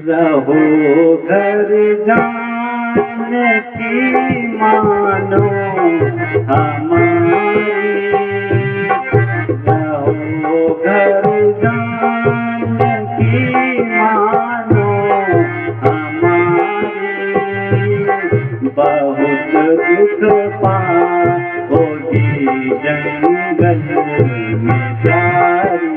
रहो घर जानकी मानो हमारी, रहो घर जानकी मानो हमारी, बहुत दुख पाओगी जंगल में प्यारी।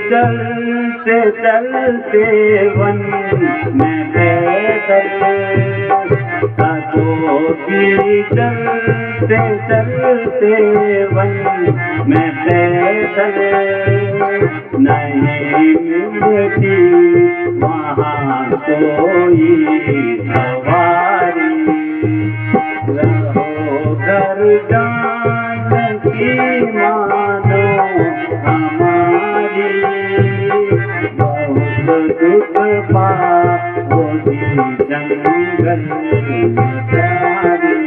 चलते चलते वन में पैदल, थकोगी चलते चलते वन में पैदल, नहीं मिलती वहाँ कोई सवारी, रहो घर जानकी मानो हमारी, बहुत दुख पाओगी जंगल में प्यारी।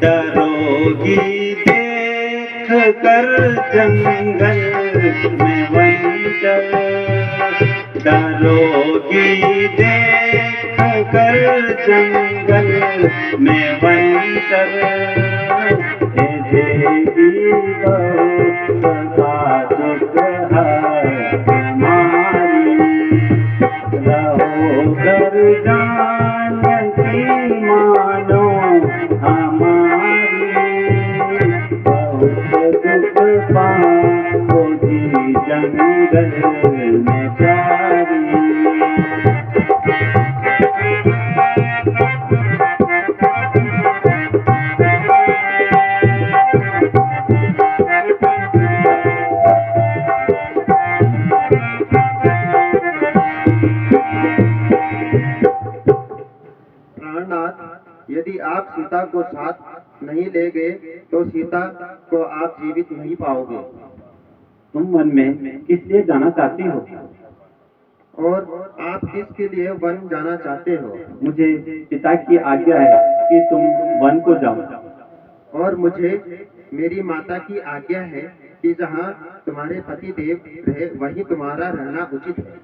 डरोगी देख कर जंगल में वंचल, डरोगी देख कर जंगल में वंचल, देगी बहुत सदा दुख हमारी, रहो घर जानकी मानो हमारी, बहुत दुख पाओगी जंगल में प्यारी। यदि आप सीता को साथ नहीं ले गए तो सीता को आप जीवित नहीं पाओगे। तुम वन में किस लिए जाना चाहती हो? और आप किसके लिए वन जाना चाहते हो? मुझे पिता की आज्ञा है कि तुम वन को जाओ। और मुझे मेरी माता की आज्ञा है कि जहाँ तुम्हारे पति देव रहे वहीं तुम्हारा रहना उचित है।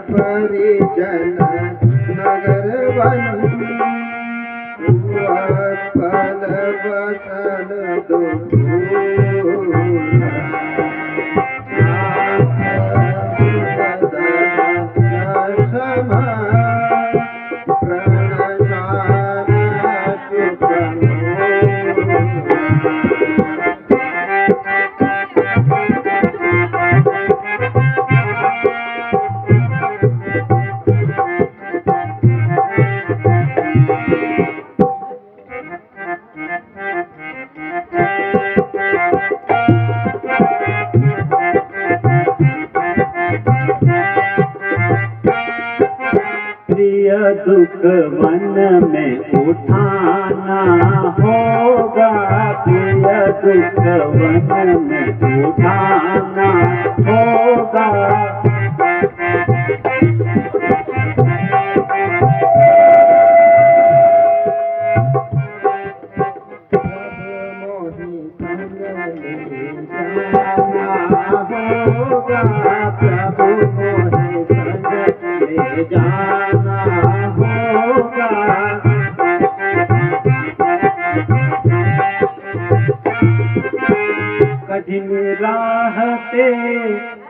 परिजन नगर वन फल बसन दो प्रिय दुख वन में उठाना होगा, प्रिय दुख वन में उठाना होगा। प्रभु मोहे संग ले जाना होगा। कठिन राह पे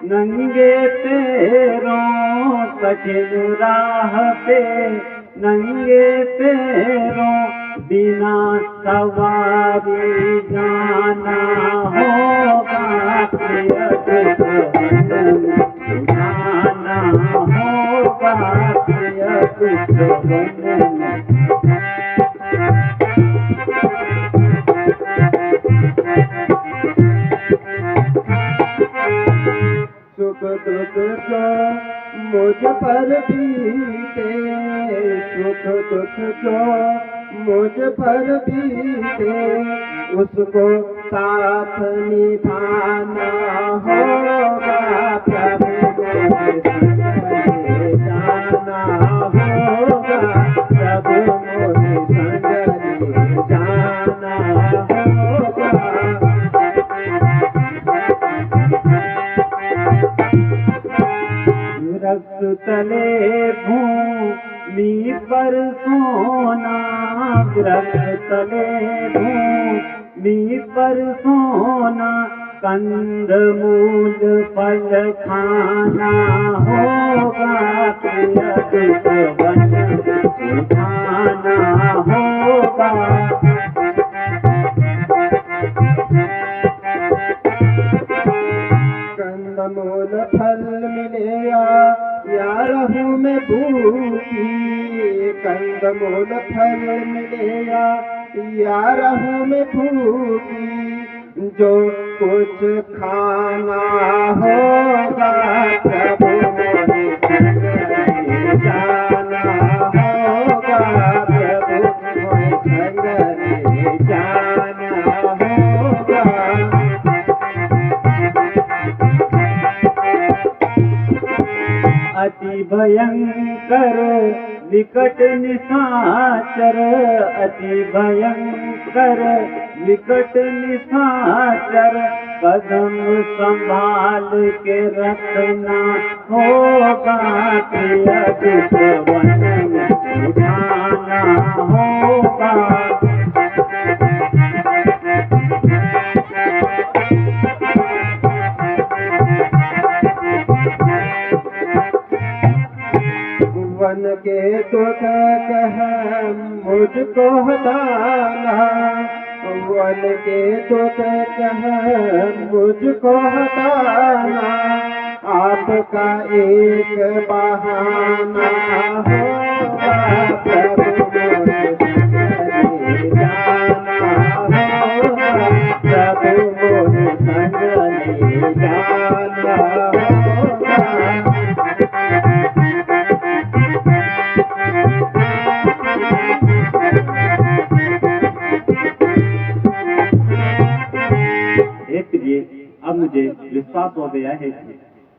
नंगे पैरों, कठिन राह पे नंगे पैरों, बिना सवारी जाना होगा। प्रिय दुख वन में उठाना होगा, प्रिय दुख वन में। सुख दुख जो मुझ पर बीते, सुख दुख जो मुझ पर बीते, उसको साथ निभाना होगा। प्रभु मोहे संग ले जाना होगा, प्रभु मोहे संग ले जाना होगा। रक्त तले भूमि पर सोना, रक्त तले भूमि पर सोना, कंद मूल फल खाना होगा। प्रिय दुख वन में उठाना होगा। कंदमूल फल मिलेगा या रहूं मैं भूखी, कंदमूल फल मिलेगा या रहूं मैं भूखी, जो कुछ खाना होगा। प्रभु मोहे संग ले जाना होगा, प्रभु मोहे संग ले जाना होगा। अति भयंकर विकट निशाचर, अति भयंकर विकट निशाचर, कदम संभाल के रखना होगा। प्रिय दुख वन में उठाना होगा। वन के दुख कह मुझको हटाना, वन के दुख कह मुझको हटाना, आपका एक बहाना होगा। प्रभु मोहे संग ले जाना होगा, प्रभु मोहे संग ले जाना होगा। अब मुझे विश्वास हो गया है कि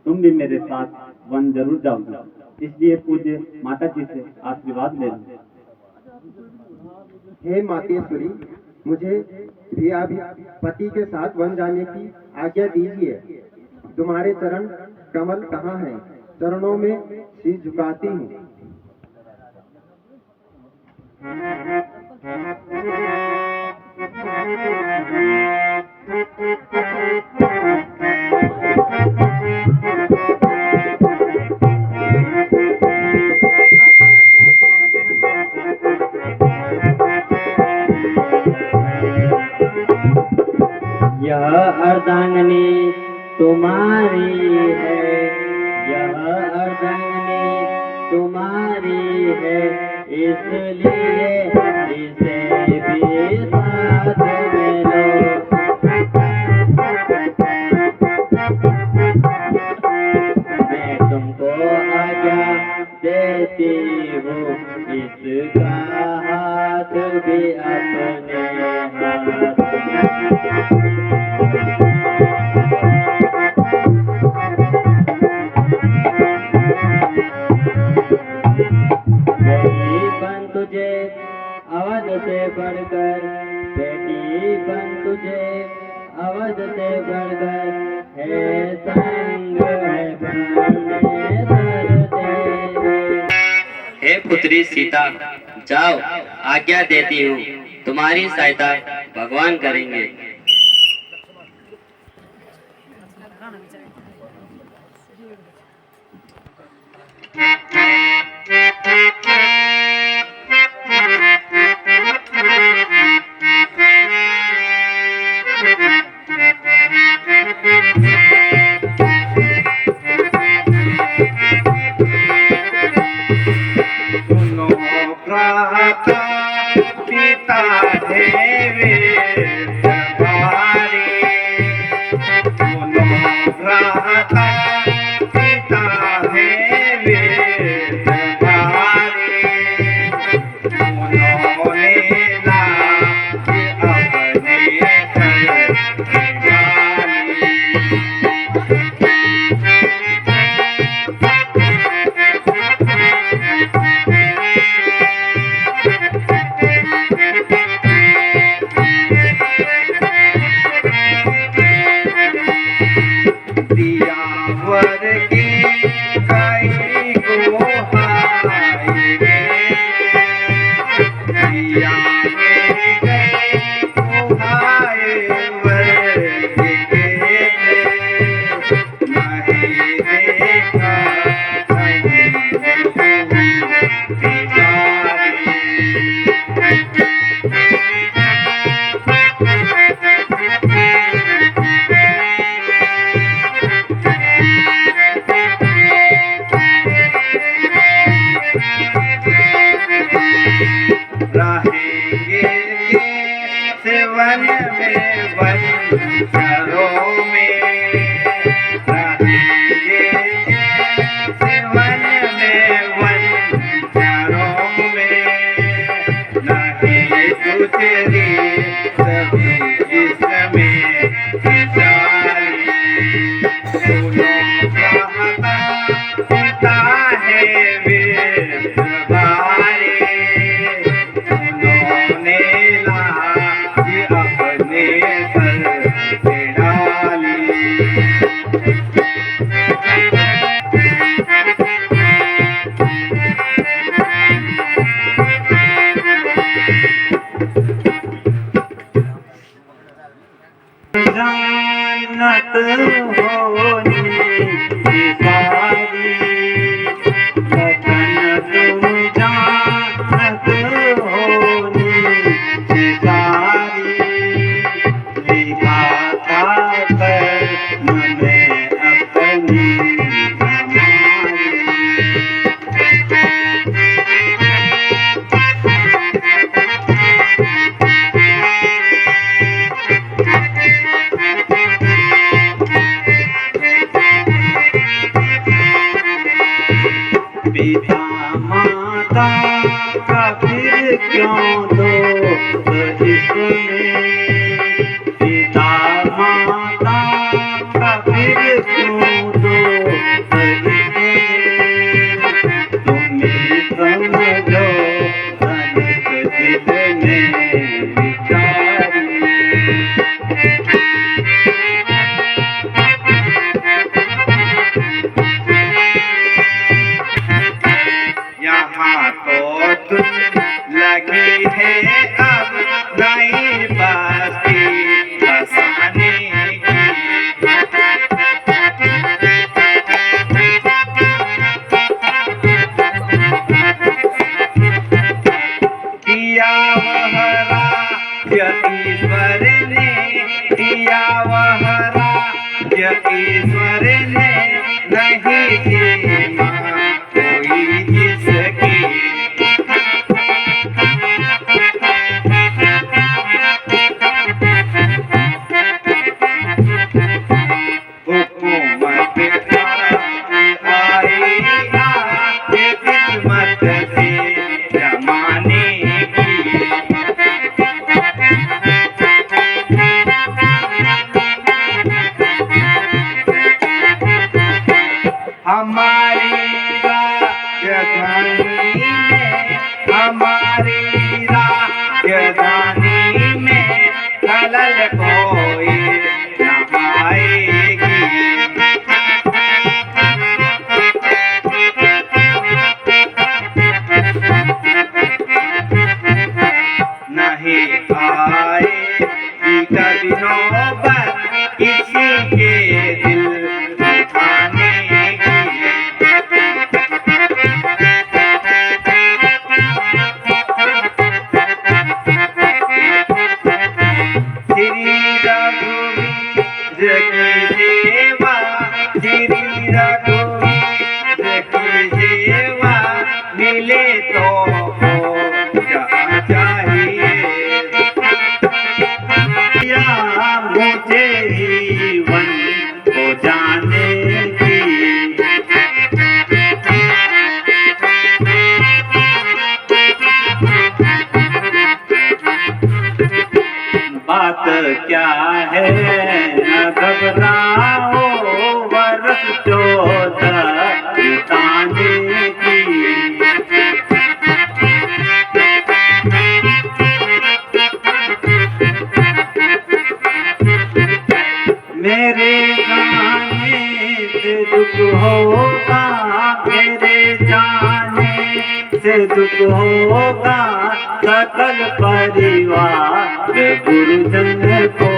तुम भी मेरे साथ वन जरूर जाओगे, इसलिए पूज्य माता जी से आशीर्वाद ले लो। हे मातेश्वरी, मुझे भी अभी पति के साथ वन जाने की आज्ञा दीजिए। तुम्हारे चरण कमल कहाँ हैं? चरणों में शीश झुकाती हूँ। यह अर्धांगिनी तुम्हारी है, यह अर्धांगिनी तुम्हारी है, इसलिए इसे भी साथ में लो। मैं तुमको आज्ञा दे देती हूँ इसका हाथ भी अपने हाथ बेटीपन तुझे अवध से बढ़कर, बेटीपन तुझे अवध से बढ़कर है, संग है प्राण में धर हे पुत्री सीता, जाओ आज्ञा देती हूँ, तुम्हारी सहायता भगवान करेंगे। सुनो भ्राता पिता है वेद भारी, सुनो भ्राता पिता है वेद भारी, उन्होंने लाज अपने सर निभाई। दिया वर के कई को हाय गे, दिया के कई को हाय वर के, नहीं देखा कहीं रहेंगे कैसे वन में वंचरों में, रहेंगे कैसे वन में वंचरों में, नहीं गुजरी सभी इसमें बिचारी। सुनो कहता पिता है वेद भारी, उन्होंने लाज अपने सर पे डाली। जानत होनी सारी लगन तुम जानत होनी सारी, लिखा था कर्म में अपनी हमारी। पिता माता का फिर क्यों दोष इसमें, पिता माता का फिर क्यों दोष इसमें, तुम ही समझो तनिक दिल में विचारी। यहाँ तो तुम लगी है अब नई बस्ती बसाने की, दिया वह राज्य ईश्वर ने, दिया वह राज्य ईश्वर ने, नहीं सीमा कोई जिसकी। हुकूमत आई आके किस्मत किस्मत से जमाने की। हमारी राजधानी में, हमारी राजधानी में खलल कोई न आएगी। नहीं आएगी कभी नौबत किसी के दिल दुखाने की। श्री रघुवीर की सेवा, श्री रघुवीर की सेवा मिले तो जहाँ चाहिए। या मुझे जीवन को जाने की। बात क्या है न घबराओ, वर्ष 14 बिताने की। मेरे गाने से दुख होगा, मेरे जाने से दुख होगा, सकल परिवार गुरुजन को